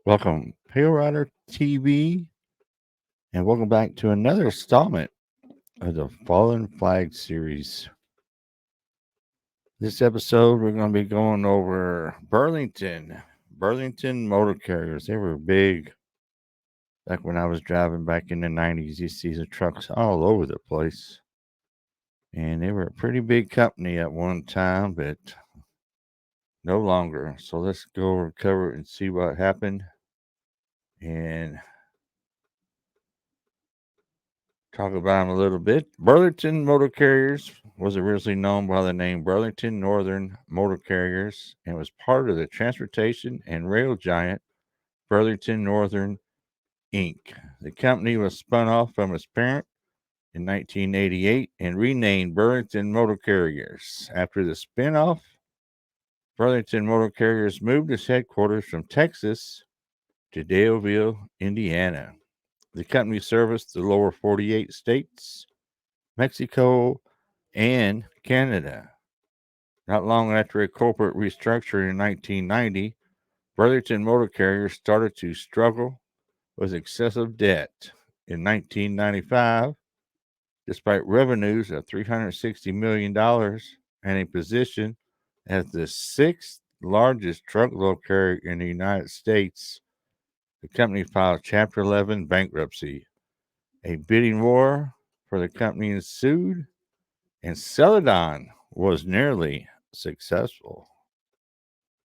Welcome, PaleriderTV, and welcome back to another installment of the Fallen Flag series. This episode, we're going to be going over Burlington Motor Carriers. They were big back when I was driving back in the 90s. You see the trucks all over the place. And they were a pretty big company at one time, but no longer. So let's go over and cover it and see what happened. And talk about them a little bit. Burlington Motor Carriers was originally known by the name Burlington Northern Motor Carriers and was part of the transportation and rail giant Burlington Northern Inc. The company was spun off from its parent in 1988 and renamed Burlington Motor Carriers. After the spin-off, Burlington Motor Carriers moved its headquarters from Texas to Daleville, Indiana. The company serviced the lower 48 states, Mexico, and Canada. Not long after a corporate restructuring in 1990, Burlington Motor Carriers started to struggle with excessive debt. In 1995, despite revenues of $360 million and a position as the sixth largest truckload carrier in the United States, the company filed Chapter 11 bankruptcy. A bidding war for the company ensued, and Celadon was nearly successful.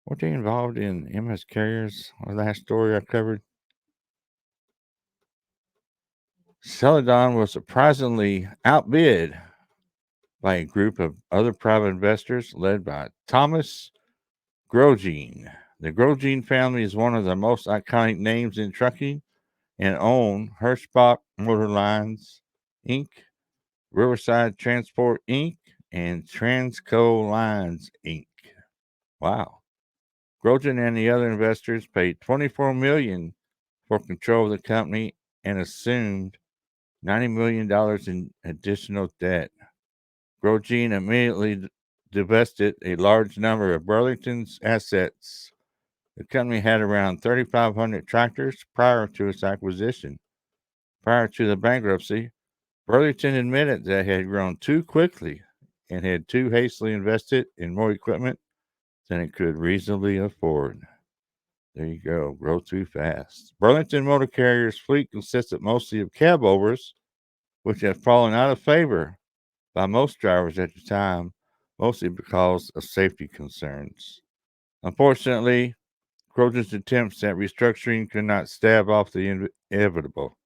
Weren't they involved in MS Carriers? The last story I covered. Celadon was surprisingly outbid by a group of other private investors led by Thomas Grosjean. The Grosjean family is one of the most iconic names in trucking and own Hirschbach Motor Lines, Inc., Riverside Transport, Inc., and Transco Lines, Inc. Wow. Grosjean and the other investors paid $24 million for control of the company and assumed $90 million in additional debt. Grosjean immediately divested a large number of Burlington's assets. The company had around 3,500 tractors prior to its acquisition. Prior to the bankruptcy, Burlington admitted that it had grown too quickly and had too hastily invested in more equipment than it could reasonably afford. There you go, grow too fast. Burlington Motor Carriers fleet consisted mostly of cab overs, which had fallen out of favor by most drivers at the time, mostly because of safety concerns. Unfortunately, Grosjean's attempts at restructuring could not stave off the inevitable.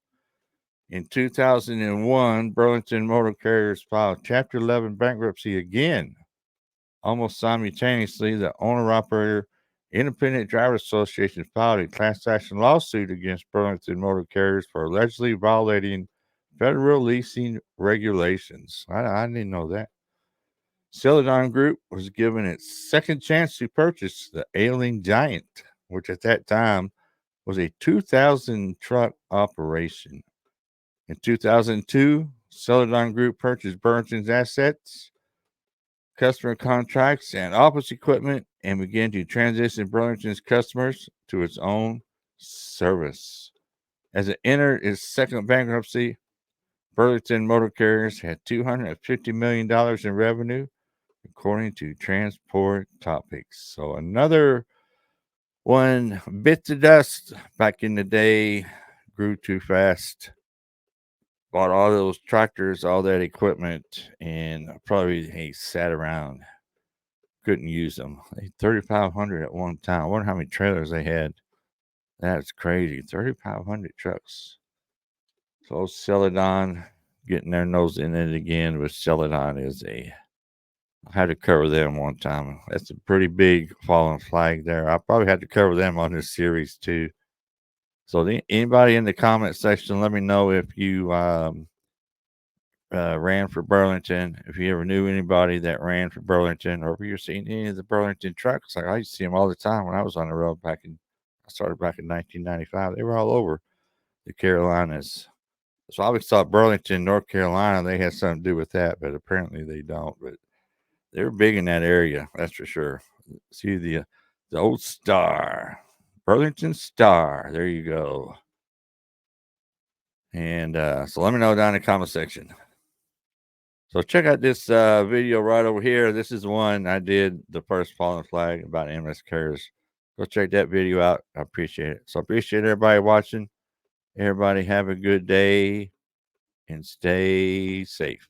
In 2001, Burlington Motor Carriers filed Chapter 11 bankruptcy again. Almost simultaneously, the owner-operator Independent Driver Association filed a class action lawsuit against Burlington Motor Carriers for allegedly violating federal leasing regulations. I didn't know that. Celadon Group was given its second chance to purchase the ailing giant, which at that time was a 2,000 truck operation. In 2002, Celadon Group purchased Burlington's assets, customer contracts, and office equipment and began to transition Burlington's customers to its own service. As it entered its second bankruptcy, Burlington Motor Carriers had $250 million in revenue, according to Transport Topics. So another one bit to dust back in the day, grew too fast, bought all those tractors, all that equipment, and probably sat around, couldn't use them. 3,500 at one time. I wonder how many trailers they had. That's crazy. 3,500 trucks. So Celadon getting their nose in it again with Celadon I had to cover them one time. That's a pretty big fallen flag there. I probably had to cover them on this series too. So anybody in the comment section, let me know if you ran for Burlington, if you ever knew anybody that ran for Burlington, or if you're seeing any of the Burlington trucks. Like I used to see them all the time when I was on the road I started back in 1995. They were all over the Carolinas. So I always thought Burlington, North Carolina, they had something to do with that, but apparently they don't. But they're big in that area, that's for sure. See the old star. Burlington Star. There you go. And so let me know down in the comment section. So check out this video right over here. This is the one I did, the first fallen flag about MS Carriers. Go check that video out. I appreciate it. So appreciate everybody watching. Everybody have a good day and stay safe.